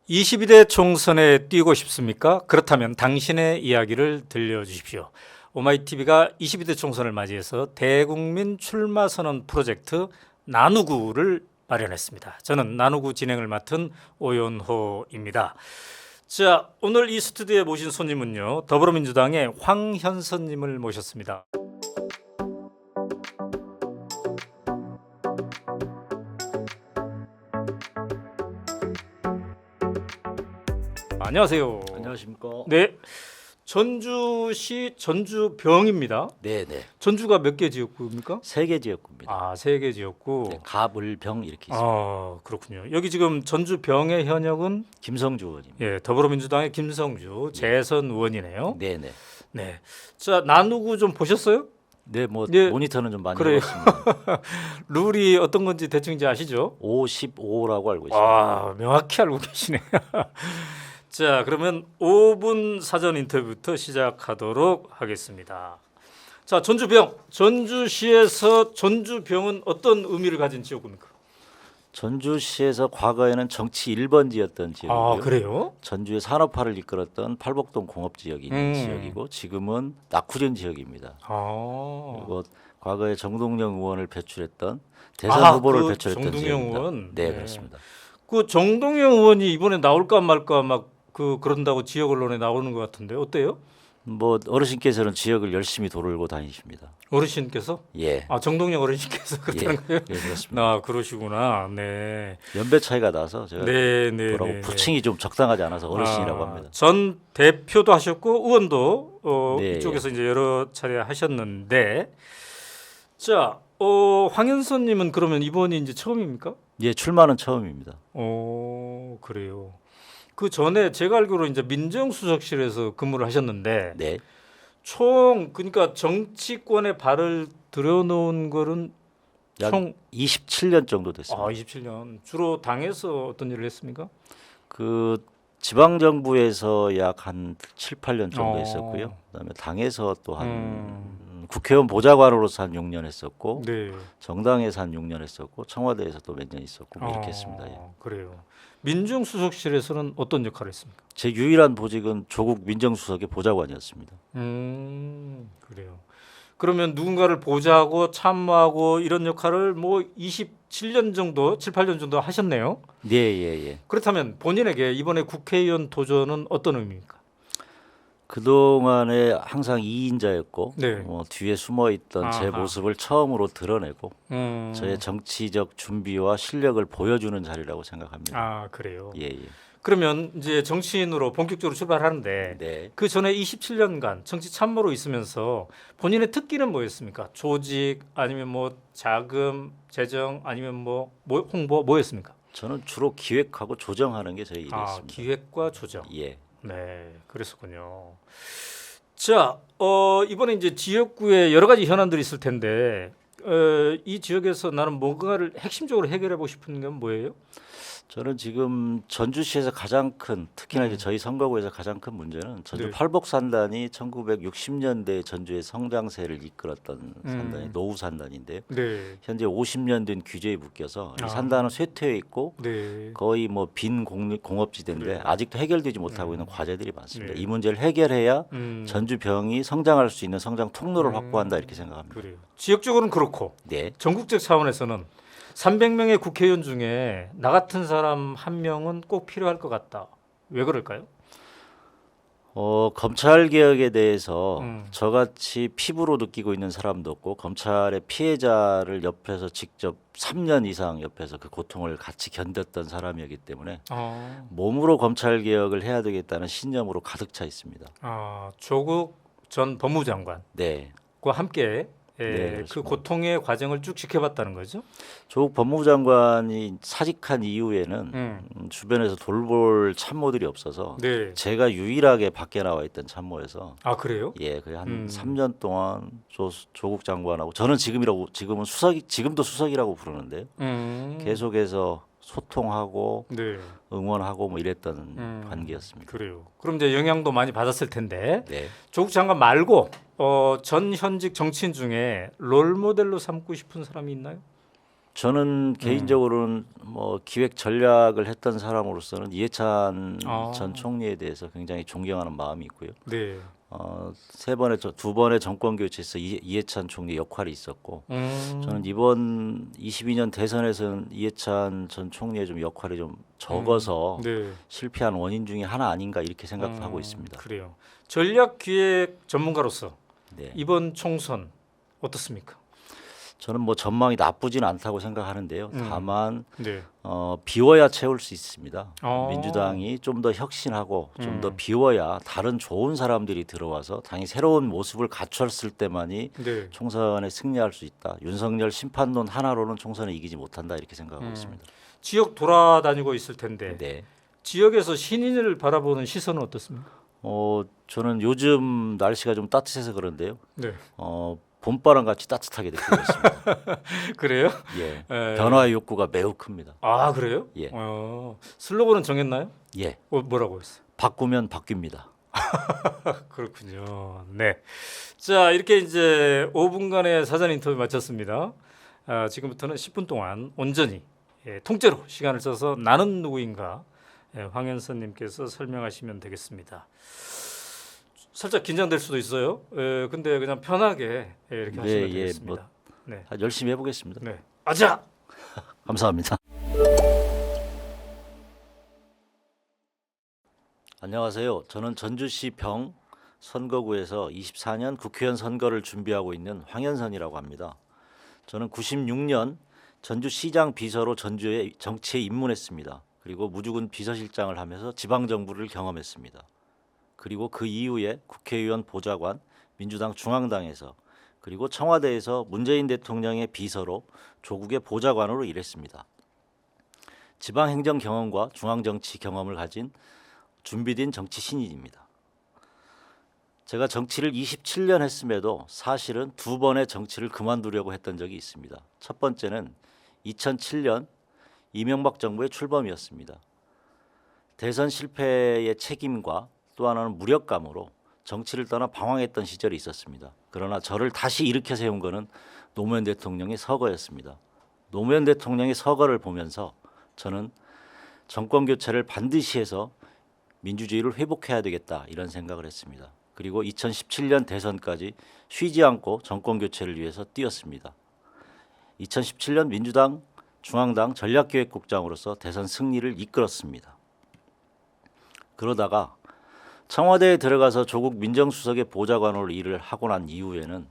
22대 총선에 뛰고 싶습니까? 그렇다면 당신의 이야기를 들려주십시오. 오마이TV가 22대 총선을 맞이해서 대국민 출마 선언 프로젝트 나누구를 마련했습니다. 저는 나누구 진행을 맡은 오연호입니다. 자, 오늘 이 스튜디오에 모신 손님은요, 더불어민주당의 황현선님을 모셨습니다. 안녕하세요. 안녕하십니까? 네, 전주시 전주병입니다. 네네. 전주가 몇 개 지역구입니까? 3개 지역구입니다. 아, 3개 지역구. 네, 갑을병 이렇게 있습니다. 아, 그렇군요. 여기 지금 전주병의 현역은 김성주 의원입니다. 예, 더불어민주당의 김성주 재선 의원이네요. 네네. 네, 자, 나누구 좀 보셨어요? 네, 뭐 네. 모니터는 좀 많이 그래요. 해봤습니다. 룰이 어떤 건지 대충 이제 아시죠? 55라고 알고 있습니다. 아, 명확히 알고 계시네요. 자, 그러면 5분 사전 인터뷰부터 시작하도록 하겠습니다. 자, 전주병. 전주시에서 전주병은 어떤 의미를 가진 지역입니까? 전주시에서 과거에는 정치 1번지였던 지역이고요. 아, 그래요? 전주의 산업화를 이끌었던 팔복동 공업지역이 있는 음. 지역이고 지금은 낙후된 지역입니다. 아, 그리고 과거에 정동영 의원을 배출했던 대선 후보를 그 배출했던 정동영 지역입니다. 의원? 네, 네. 그렇습니다. 그 정동영 의원이 이번에 나올까 말까 막 그런다고 지역 언론에 나오는 것 같은데 어때요? 뭐 어르신께서는 지역을 열심히 돌고 다니십니다. 어르신께서? 예. 아, 정동영 어르신께서 그렇다는 거예요? 예, 그렇습니다. 아, 그러시구나. 네. 연배 차이가 나서 제가 네, 뭐라고 네. 부칭이 좀 적당하지 않아서 어르신이라고 아, 합니다. 전 대표도 하셨고 의원도 네, 이쪽에서 이제 여러 차례 하셨는데, 자, 황현선님은 그러면 이번이 이제 처음입니까? 예, 출마는 처음입니다. 그래요. 그 전에 제가 알기로 이제 민정수석실에서 근무를 하셨는데, 네. 그러니까 정치권에 발을 들여놓은 거는 약 총 27년 정도 됐습니다. 27년. 주로 당에서 어떤 일을 했습니까? 그 지방 정부에서 약 한 7, 8년 정도 어. 했었고요. 그다음에 당에서 또 한 국회의원 보좌관으로서 한 6년 했었고 네. 정당에서 한 6년 했었고 청와대에서 또 몇 년 있었고 뭐 이렇게 했습니다. 예. 그래요. 민정수석실에서는 어떤 역할을 했습니까? 제 유일한 보직은 조국 민정수석의 보좌관이었습니다. 그래요. 그러면 누군가를 보좌하고 참모하고 이런 역할을 뭐 27년 정도, 7, 8년 정도 하셨네요. 네, 예, 예. 그렇다면 본인에게 이번에 국회의원 도전은 어떤 의미입니까? 그동안에 항상 2인자였고 네. 뒤에 숨어 있던 제 아하. 모습을 처음으로 드러내고 음. 저의 정치적 준비와 실력을 보여주는 자리라고 생각합니다. 아, 그래요. 예, 예. 그러면 이제 정치인으로 본격적으로 출발하는데 네. 그 전에 27년간 정치 참모로 있으면서 본인의 특기는 뭐였습니까? 조직 아니면 뭐 자금, 재정 아니면 뭐 홍보 뭐였습니까? 저는 주로 기획하고 조정하는 게 제 일이었습니다. 기획과 조정. 예. 네, 그랬었군요. 자, 이번에 이제 지역구에 여러 가지 현안들이 있을 텐데 이 지역에서 나는 뭔가를 핵심적으로 해결해 보고 싶은 건 뭐예요? 저는 지금 전주시에서 가장 큰 특히나 이제 저희 선거구에서 가장 큰 문제는 전주 네. 팔복산단이 1960년대 전주의 성장세를 이끌었던 산단이 노후 산단인데요. 네, 현재 50년 된 규제에 묶여서 아. 이 산단은 쇠퇴해 있고 네, 거의 뭐 빈 공업지대인데 그래요. 아직도 해결되지 못하고 있는 과제들이 많습니다. 네. 이 문제를 해결해야 음, 전주병이 성장할 수 있는 성장 통로를 확보한다 이렇게 생각합니다. 그래요. 지역적으로는 그렇고 네, 전국적 차원에서는 300명의 국회의원 중에 나 같은 사람 한 명은 꼭 필요할 것 같다. 왜 그럴까요? 검찰 개혁에 대해서 음. 저같이 피부로 느끼고 있는 사람도 없고 검찰의 피해자를 옆에서 직접 3년 이상 옆에서 그 고통을 같이 견뎠던 사람이었기 때문에 몸으로 검찰 개혁을 해야 되겠다는 신념으로 가득 차 있습니다. 조국 전 법무장관과 네. 함께 네, 그 그렇습니다. 고통의 과정을 쭉 지켜봤다는 거죠. 조국 법무부 장관이 사직한 이후에는 주변에서 돌볼 참모들이 없어서 네. 제가 유일하게 밖에 나와 있던 참모여서 아, 그래요? 예, 거의 한 3년 동안 조국 장관하고 저는 지금은 지금도 수석이라고 부르는데요. 계속해서 소통하고 네. 응원하고 뭐 이랬던 관계였습니다. 그래요. 그럼 이제 영향도 많이 받았을 텐데 네. 조국 장관 말고 전 현직 정치인 중에 롤 모델로 삼고 싶은 사람이 있나요? 저는 개인적으로는 뭐 기획 전략을 했던 사람으로서는 이해찬 아. 전 총리에 대해서 굉장히 존경하는 마음이 있고요. 네. 두 번의 정권 교체에서 이해찬 총리 역할이 있었고 저는 이번 22년 대선에서는 이해찬 전 총리의 좀 역할이 좀 적어서 네. 실패한 원인 중에 하나 아닌가 이렇게 생각하고 있습니다. 그래요. 전략기획 전문가로서 네. 이번 총선 어떻습니까? 저는 뭐 전망이 나쁘진 않다고 생각하는데요. 다만 네. 비워야 채울 수 있습니다. 어. 민주당이 좀 더 혁신하고 좀 더 비워야 다른 좋은 사람들이 들어와서 당이 새로운 모습을 갖췄을 때만이 네. 총선에 승리할 수 있다. 윤석열 심판론 하나로는 총선에 이기지 못한다 이렇게 생각하고 있습니다. 지역 돌아다니고 있을 텐데 네. 지역에서 신인을 바라보는 시선은 어떻습니까? 저는 요즘 날씨가 좀 따뜻해서 그런데요. 네. 봄바람 같이 따뜻하게 느끼고 있습니다. 그래요? 예. 에. 변화의 욕구가 매우 큽니다. 아 그래요? 예. 슬로건은 정했나요? 예. 뭐라고 했어요? 바꾸면 바뀝니다. 그렇군요. 네. 자 이렇게 이제 5분간의 사전 인터뷰 마쳤습니다. 지금부터는 10분 동안 온전히 통째로 시간을 써서 나는 누구인가 황현선님께서 설명하시면 되겠습니다. 살짝 긴장될 수도 있어요. 근데 그냥 편하게 이렇게 하시면 되겠습니다. 네. 열심히 해보겠습니다. 네. 아자. 감사합니다. 안녕하세요. 저는 전주시 병 선거구에서 24년 국회의원 선거를 준비하고 있는 황현선이라고 합니다. 저는 96년 전주시장 비서로 전주에 정치에 입문했습니다. 그리고 무주군 비서실장을 하면서 지방정부를 경험했습니다. 그리고 그 이후에 국회의원 보좌관, 민주당 중앙당에서 그리고 청와대에서 문재인 대통령의 비서로 조국의 보좌관으로 일했습니다. 지방행정 경험과 중앙정치 경험을 가진 준비된 정치 신인입니다. 제가 정치를 27년 했음에도 사실은 두 번의 정치를 그만두려고 했던 적이 있습니다. 첫 번째는 2007년 이명박 정부의 출범이었습니다. 대선 실패의 책임과 또 하나는 무력감으로 정치를 떠나 방황했던 시절이 있었습니다. 그러나 저를 다시 일으켜 세운 것은 노무현 대통령의 서거였습니다. 노무현 대통령의 서거를 보면서 저는 정권 교체를 반드시 해서 민주주의를 회복해야 되겠다 이런 생각을 했습니다. 그리고 2017년 대선까지 쉬지 않고 정권 교체를 위해서 뛰었습니다. 2017년 민주당 중앙당 전략기획국장으로서 대선 승리를 이끌었습니다. 그러다가 청와대에 들어가서 조국 민정수석의 보좌관으로 일을 하고 난 이후에는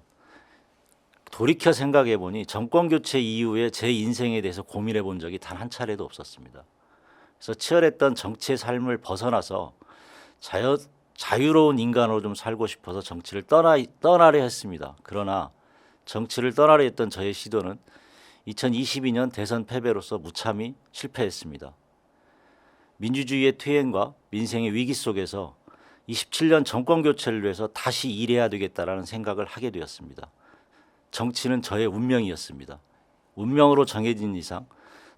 돌이켜 생각해 보니 정권 교체 이후에 제 인생에 대해서 고민해 본 적이 단 한 차례도 없었습니다. 그래서 치열했던 정치의 삶을 벗어나서 자유로운 인간으로 좀 살고 싶어서 정치를 떠나려 했습니다. 그러나 정치를 떠나려 했던 저의 시도는 2022년 대선 패배로서 무참히 실패했습니다. 민주주의의 퇴행과 민생의 위기 속에서 27년 정권 교체를 위해서 다시 일해야 되겠다라는 생각을 하게 되었습니다. 정치는 저의 운명이었습니다. 운명으로 정해진 이상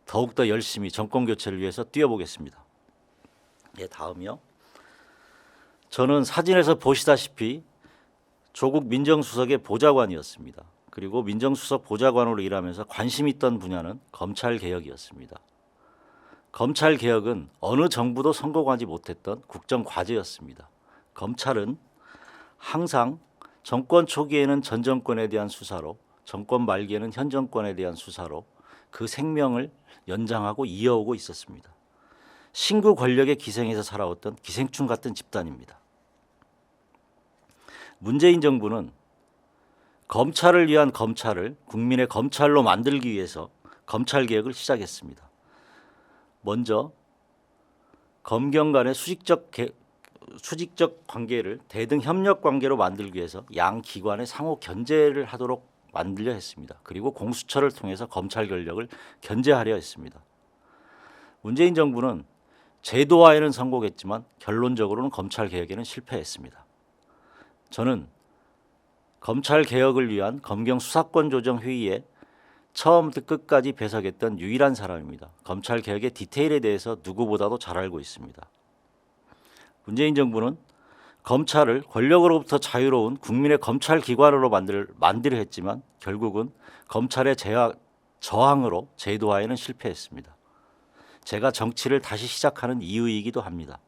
더욱더 열심히 정권 교체를 위해서 뛰어보겠습니다. 네, 다음이요. 저는 사진에서 보시다시피 조국 민정수석의 보좌관이었습니다. 그리고 민정수석 보좌관으로 일하면서 관심 있던 분야는 검찰개혁이었습니다. 검찰개혁은 어느 정부도 성공하지 못했던 국정과제였습니다. 검찰은 항상 정권 초기에는 전 정권에 대한 수사로, 정권 말기에는 현 정권에 대한 수사로 그 생명을 연장하고 이어오고 있었습니다. 신구 권력의 기생에서 살아왔던 기생충 같은 집단입니다. 문재인 정부는 검찰을 위한 검찰을 국민의 검찰로 만들기 위해서 검찰개혁을 시작했습니다. 먼저 검경 간의 수직적 관계를 대등 협력 관계로 만들기 위해서 양 기관의 상호 견제를 하도록 만들려 했습니다. 그리고 공수처를 통해서 검찰 권력을 견제하려 했습니다. 문재인 정부는 제도화에는 성공했지만 결론적으로는 검찰 개혁에는 실패했습니다. 저는 검찰 개혁을 위한 검경 수사권 조정 회의에 처음부터 끝까지 배석했던 유일한 사람입니다. 검찰 개혁의 디테일에 대해서 누구보다도 잘 알고 있습니다. 문재인 정부는 검찰을 권력으로부터 자유로운 국민의 검찰 기관으로 만들려 했지만 결국은 검찰의 저항으로 제도화에는 실패했습니다. 제가 정치를 다시 시작하는 이유이기도 합니다.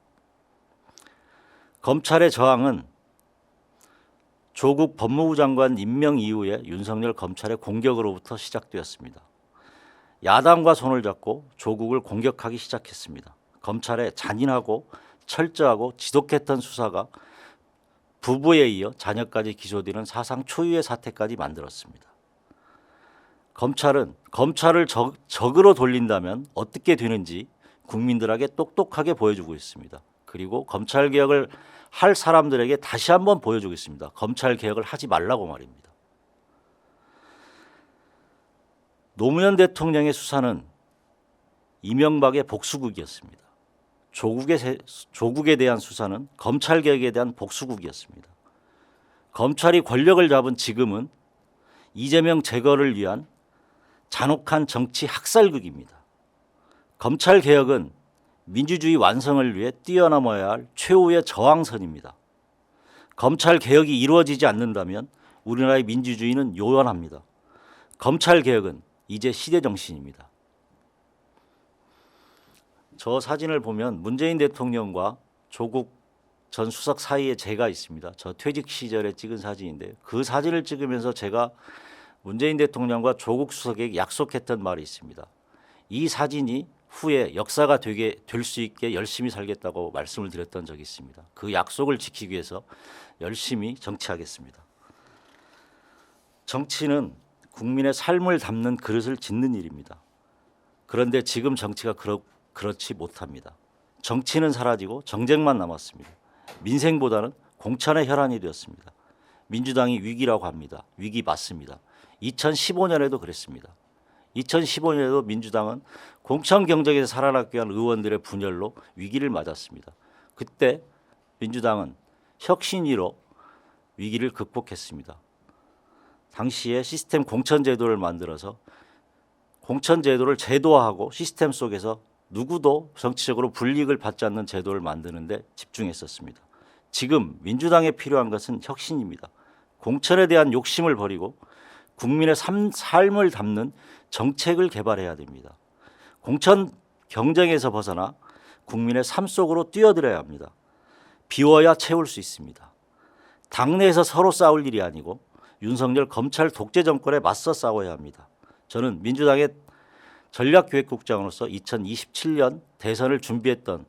검찰의 저항은 조국 법무부 장관 임명 이후에 윤석열 검찰의 공격으로부터 시작되었습니다. 야당과 손을 잡고 조국을 공격하기 시작했습니다. 검찰의 잔인하고 철저하고 지독했던 수사가 부부에 이어 자녀까지 기소되는 사상 초유의 사태까지 만들었습니다. 검찰은 검찰을 적으로 돌린다면 어떻게 되는지 국민들에게 똑똑하게 보여주고 있습니다. 그리고 검찰 개혁을 할 사람들에게 다시 한번 보여주고 있습니다. 검찰 개혁을 하지 말라고 말입니다. 노무현 대통령의 수사는 이명박의 복수국이었습니다. 조국에 대한 수사는 검찰 개혁에 대한 복수국이었습니다. 검찰이 권력을 잡은 지금은 이재명 제거를 위한 잔혹한 정치 학살극입니다. 검찰 개혁은 민주주의 완성을 위해 뛰어넘어야 할 최후의 저항선입니다. 검찰 개혁이 이루어지지 않는다면 우리나라의 민주주의는 요원합니다. 검찰 개혁은 이제 시대 정신입니다. 저 사진을 보면 문재인 대통령과 조국 전 수석 사이에 제가 있습니다. 저 퇴직 시절에 찍은 사진인데요. 그 사진을 찍으면서 제가 문재인 대통령과 조국 수석에게 약속했던 말이 있습니다. 이 사진이 후에 역사가 될 수 있게 열심히 살겠다고 말씀을 드렸던 적이 있습니다. 그 약속을 지키기 위해서 열심히 정치하겠습니다. 정치는 국민의 삶을 담는 그릇을 짓는 일입니다. 그런데 지금 정치가 그렇지 못합니다. 정치는 사라지고 정쟁만 남았습니다. 민생보다는 공천의 혈안이 되었습니다. 민주당이 위기라고 합니다. 위기 맞습니다. 2015년에도 그랬습니다. 2015년에도 민주당은 공천 경쟁에서 살아남기 위한 의원들의 분열로 위기를 맞았습니다. 그때 민주당은 혁신위로 위기를 극복했습니다. 당시에 시스템 공천제도를 만들어서 공천제도를 제도화하고 시스템 속에서 누구도 정치적으로 불이익을 받지 않는 제도를 만드는 데 집중했었습니다. 지금 민주당에 필요한 것은 혁신입니다. 공천에 대한 욕심을 버리고 국민의 삶을 담는 정책을 개발해야 됩니다. 공천 경쟁에서 벗어나 국민의 삶 속으로 뛰어들어야 합니다. 비워야 채울 수 있습니다. 당내에서 서로 싸울 일이 아니고 윤석열 검찰 독재 정권에 맞서 싸워야 합니다. 저는 민주당의 전략기획국장으로서 2027년 대선을 준비했던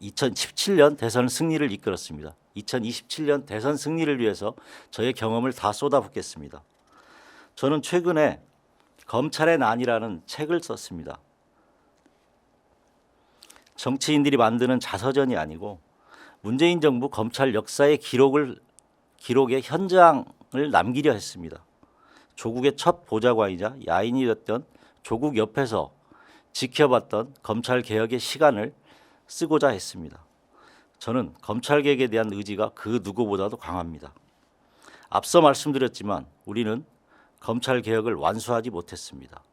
2017년 대선 승리를 이끌었습니다. 2027년 대선 승리를 위해서 저의 경험을 다 쏟아붓겠습니다. 저는 최근에 검찰의 난이라는 책을 썼습니다. 정치인들이 만드는 자서전이 아니고 문재인 정부 검찰 역사의 기록의 현장을 남기려 했습니다. 조국의 첫 보좌관이자 야인이 됐던 조국 옆에서 지켜봤던 검찰 개혁의 시간을 쓰고자 했습니다. 저는 검찰 개혁에 대한 의지가 그 누구보다도 강합니다. 앞서 말씀드렸지만 우리는 검찰 개혁을 완수하지 못했습니다.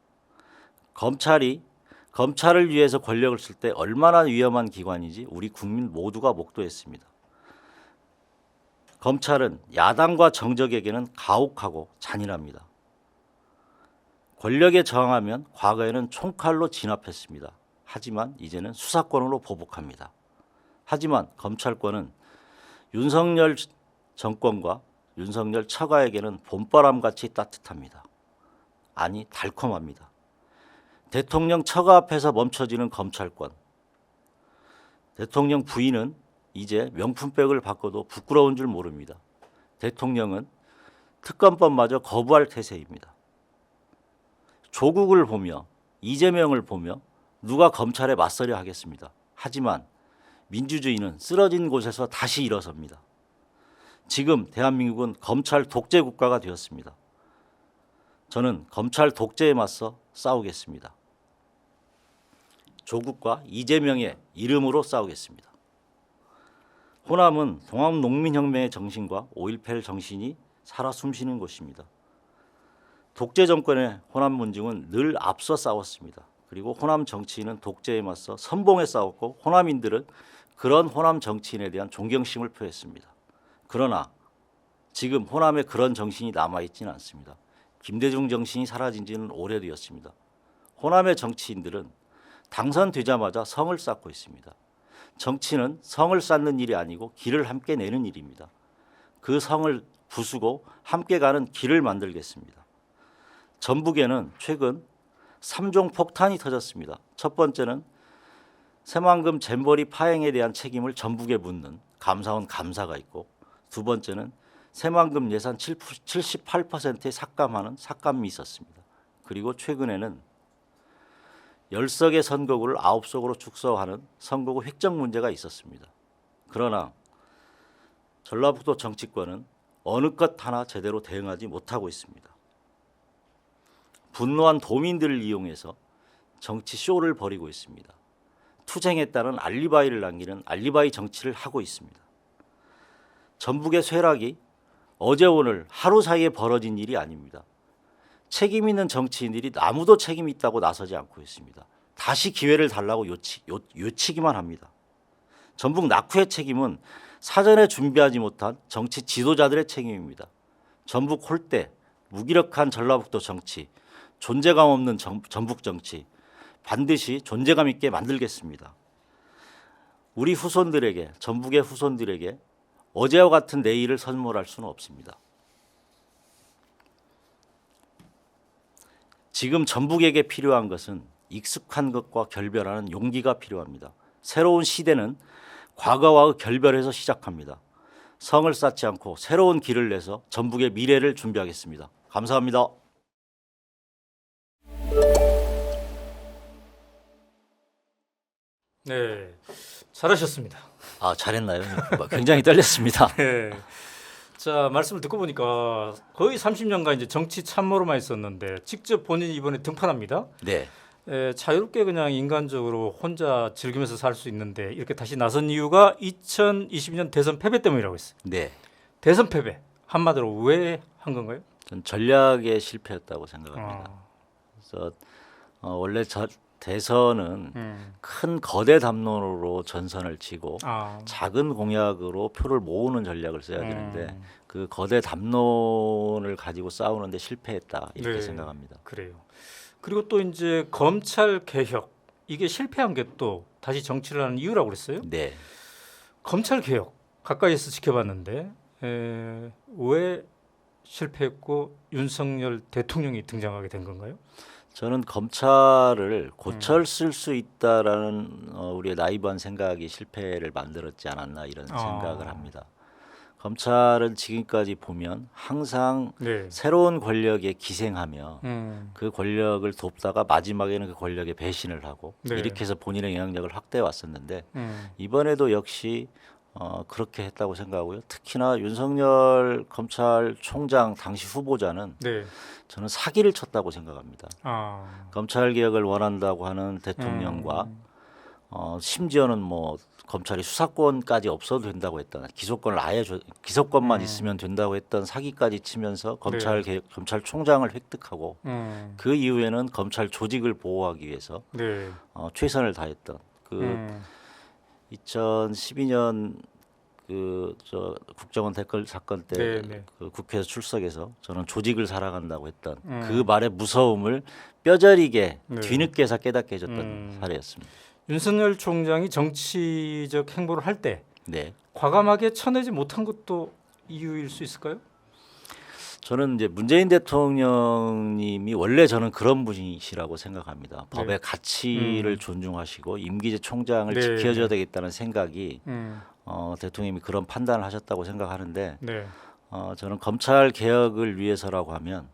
검찰을 위해서 권력을 쓸 때 얼마나 위험한 기관인지 우리 국민 모두가 목도했습니다. 검찰은 야당과 정적에게는 가혹하고 잔인합니다. 권력에 저항하면 과거에는 총칼로 진압했습니다. 하지만 이제는 수사권으로 보복합니다. 하지만 검찰권은 윤석열 정권과 윤석열 처가에게는 봄바람같이 따뜻합니다. 아니 달콤합니다. 대통령 처가 앞에서 멈춰지는 검찰권. 대통령 부인은 이제 명품백을 바꿔도 부끄러운 줄 모릅니다. 대통령은 특검법마저 거부할 태세입니다. 조국을 보며 이재명을 보며 누가 검찰에 맞서려 하겠습니다. 하지만 민주주의는 쓰러진 곳에서 다시 일어섭니다. 지금 대한민국은 검찰 독재 국가가 되었습니다. 저는 검찰 독재에 맞서 싸우겠습니다. 조국과 이재명의 이름으로 싸우겠습니다. 호남은 동학농민혁명의 정신과 5.18 정신이 살아 숨쉬는 곳입니다. 독재 정권의 호남 문중은 늘 앞서 싸웠습니다. 그리고 호남 정치인은 독재에 맞서 선봉에 싸웠고 호남인들은 그런 호남 정치인에 대한 존경심을 표했습니다. 그러나 지금 호남에 그런 정신이 남아있지는 않습니다. 김대중 정신이 사라진 지는 오래되었습니다. 호남의 정치인들은 당선되자마자 성을 쌓고 있습니다. 정치는 성을 쌓는 일이 아니고 길을 함께 내는 일입니다. 그 성을 부수고 함께 가는 길을 만들겠습니다. 전북에는 최근 3종 폭탄이 터졌습니다. 첫 번째는 새만금 잼버리 파행에 대한 책임을 전북에 묻는 감사원 감사가 있고, 두 번째는 새만금 예산 78%에 삭감하는 삭감이 있었습니다. 그리고 최근에는 10석의 선거구를 9석으로 축소하는 선거구 획정 문제가 있었습니다. 그러나 전라북도 정치권은 어느 것 하나 제대로 대응하지 못하고 있습니다. 분노한 도민들을 이용해서 정치 쇼를 벌이고 있습니다. 투쟁했다는 알리바이를 남기는 알리바이 정치를 하고 있습니다. 전북의 쇠락이 어제 오늘 하루 사이에 벌어진 일이 아닙니다. 책임 있는 정치인들이 아무도 책임 있다고 나서지 않고 있습니다. 다시 기회를 달라고 요치기만 합니다. 전북 낙후의 책임은 사전에 준비하지 못한 정치 지도자들의 책임입니다. 전북 홀대, 무기력한 전라북도 정치, 존재감 없는 전북 정치, 반드시 존재감 있게 만들겠습니다. 우리 후손들에게, 전북의 후손들에게 어제와 같은 내일을 선물할 수는 없습니다. 지금 전북에게 필요한 것은 익숙한 것과 결별하는 용기가 필요합니다. 새로운 시대는 과거와의 결별에서 시작합니다. 성을 쌓지 않고 새로운 길을 내서 전북의 미래를 준비하겠습니다. 감사합니다. 네, 잘하셨습니다. 아, 잘했나요? 굉장히 떨렸습니다. 네. 자, 말씀을 듣고 보니까 거의 30년간 이제 정치 참모로만 있었는데 직접 본인이 이번에 등판합니다. 네. 자유롭게 그냥 인간적으로 혼자 즐기면서 살 수 있는데 이렇게 다시 나선 이유가 2022년 대선 패배 때문이라고 했어요. 네. 대선 패배 한마디로 왜 한 건가요? 전 전략의 실패였다고 생각합니다. 아, 그래서 원래 대선은 큰 거대 담론으로 전선을 치고 작은 공약으로 표를 모으는 전략을 써야 되는데 그 거대 담론을 가지고 싸우는데 실패했다 이렇게 네, 생각합니다. 그래요. 그리고 또 이제 검찰 개혁 이게 실패한 게 또 다시 정치를 하는 이유라고 그랬어요. 네. 검찰 개혁 가까이에서 지켜봤는데 왜 실패했고 윤석열 대통령이 등장하게 된 건가요? 저는 검찰을 고철 쓸 수 있다라는 우리의 나이브한 생각이 실패를 만들었지 않았나 이런 생각을 합니다. 검찰은 지금까지 보면 항상 네. 새로운 권력에 기생하며 그 권력을 돕다가 마지막에는 그 권력에 배신을 하고 네. 이렇게 해서 본인의 영향력을 확대해 왔었는데 이번에도 역시 그렇게 했다고 생각하고요. 특히나 윤석열 검찰총장 당시 후보자는 네. 저는 사기를 쳤다고 생각합니다. 검찰 개혁을 원한다고 하는 대통령과 심지어는 뭐 검찰이 수사권까지 없어도 된다고 했던 기소권을 아예 기소권만 있으면 된다고 했던 사기까지 치면서 검찰총장을 획득하고 그 이후에는 검찰 조직을 보호하기 위해서 네. 최선을 다했던 그 2012년 저 국정원 댓글 사건 때 그 국회에서 출석해서 저는 조직을 살아간다고 했던 그 말의 무서움을 뼈저리게 뒤늦게서 깨닫게 해줬던 사례였습니다. 윤석열 총장이 정치적 행보를 할 때 네. 과감하게 쳐내지 못한 것도 이유일 수 있을까요? 저는 이제 문재인 대통령님이 원래 저는 그런 분이시라고 생각합니다. 법의 가치를 존중하시고 임기제 총장을 지켜줘야 되겠다는 생각이 대통령님이 그런 판단을 하셨다고 생각하는데 저는 검찰 개혁을 위해서라고 하면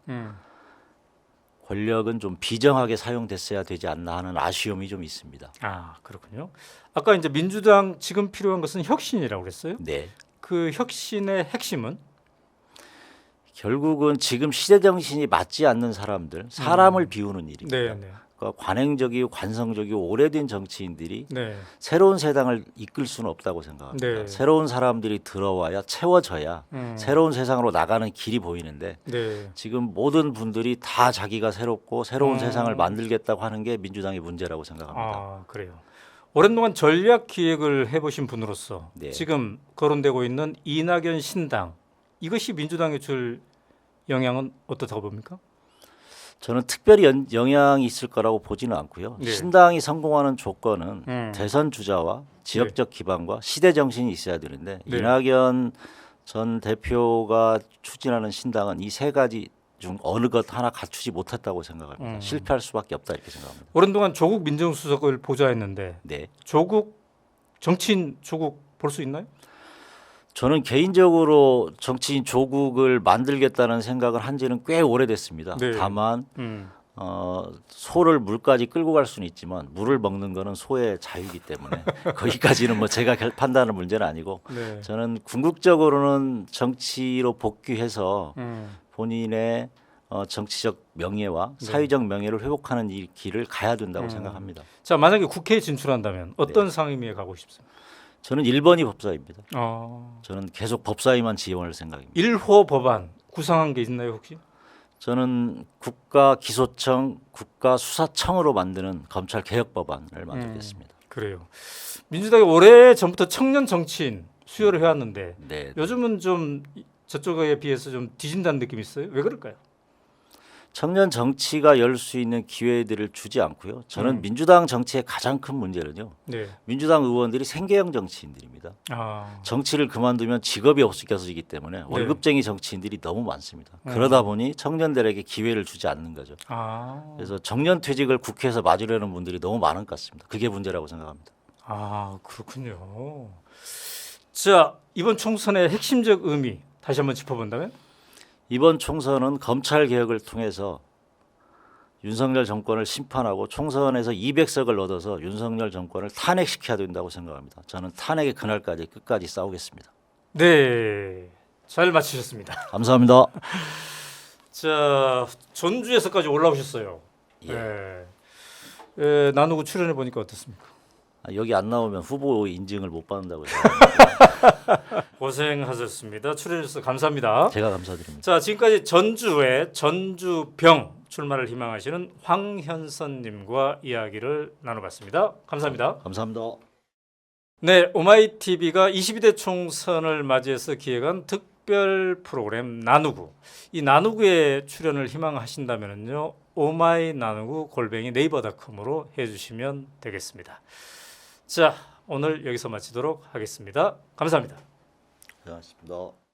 권력은 좀 비정하게 사용됐어야 되지 않나 하는 아쉬움이 좀 있습니다. 아, 그렇군요. 아까 이제 민주당 지금 필요한 것은 혁신이라고 그랬어요. 네. 그 혁신의 핵심은 결국은 지금 시대 정신이 맞지 않는 사람들, 사람을 비우는 일입니다. 네. 그러니까 관행적이고 관성적이고 오래된 정치인들이 네. 새로운 세상을 이끌 수는 없다고 생각합니다. 네. 새로운 사람들이 들어와야 채워져야 새로운 세상으로 나가는 길이 보이는데 네. 지금 모든 분들이 다 자기가 새롭고 새로운 세상을 만들겠다고 하는 게 민주당의 문제라고 생각합니다. 아, 그래요. 오랜 동안 전략 기획을 해보신 분으로서 네. 지금 거론되고 있는 이낙연 신당 이것이 민주당에 줄 영향은 어떻다고 봅니까? 저는 특별히 영향이 있을 거라고 보지는 않고요. 네. 신당이 성공하는 조건은 대선 주자와 지역적 기반과 시대 정신이 있어야 되는데 네. 이낙연 전 대표가 추진하는 신당은 이 세 가지 중 어느 것 하나 갖추지 못했다고 생각합니다. 실패할 수밖에 없다 이렇게 생각합니다. 오랜 동안 조국 민정수석을 보좌했는데 네. 조국 정치인 조국 볼 수 있나요? 저는 개인적으로 정치인 조국을 만들겠다는 생각을 한 지는 꽤 오래됐습니다. 네. 다만 소를 물까지 끌고 갈 수는 있지만 물을 먹는 거는 소의 자유이기 때문에 거기까지는 뭐 제가 판단하는 문제는 아니고 네. 저는 궁극적으로는 정치로 복귀해서 본인의 정치적 명예와 사회적 명예를 회복하는 이 길을 가야 된다고 생각합니다. 자, 만약에 국회에 진출한다면 어떤 상임위에 가고 싶습니까? 저는 1번이 법사입니다. 어. 저는 계속 법사위만 지원할 생각입니다. 1호 법안 구상한 게 있나요 혹시? 저는 국가기소청, 국가수사청으로 만드는 검찰 개혁 법안을 만들겠습니다. 그래요. 민주당이 오래 전부터 청년 정치인 수요를 해왔는데 네. 요즘은 좀 저쪽에 비해서 좀 뒤진다는 느낌이 있어요. 왜 그럴까요? 청년 정치가 열 수 있는 기회들을 주지 않고요. 저는 민주당 정치의 가장 큰 문제는요. 네. 민주당 의원들이 생계형 정치인들입니다. 아. 정치를 그만두면 직업이 없어지기 때문에 월급쟁이 정치인들이 너무 많습니다. 그러다 보니 청년들에게 기회를 주지 않는 거죠. 아. 그래서 정년 퇴직을 국회에서 맞으려는 분들이 너무 많은 것 같습니다. 그게 문제라고 생각합니다. 아, 그렇군요. 자, 이번 총선의 핵심적 의미 다시 한번 짚어본다면? 이번 총선은 검찰 개혁을 통해서 윤석열 정권을 심판하고 총선에서 200석을 얻어서 윤석열 정권을 탄핵시켜야 된다고 생각합니다. 저는 탄핵의 그날까지 끝까지 싸우겠습니다. 네, 잘 맞히셨습니다. 감사합니다. 자, 전주에서까지 올라오셨어요. 예. 네. 나누고 출연해 보니까 어떻습니까? 여기 안 나오면 후보 인증을 못 받는다고 해서 고생하셨습니다. 출연해 주셔서 감사합니다. 제가 감사드립니다. 자, 지금까지 전주의 전주병 출마를 희망하시는 황현선님과 이야기를 나눠봤습니다. 감사합니다. 감사합니다. 네, 오마이TV가 22대 총선을 맞이해서 기획한 특별 프로그램 나누구. 이 나누구에 출연을 희망하신다면요, 오마이 나누구 @ 네이버닷컴으로 해주시면 되겠습니다. 자, 오늘 여기서 마치도록 하겠습니다. 감사합니다. 고생하셨습니다.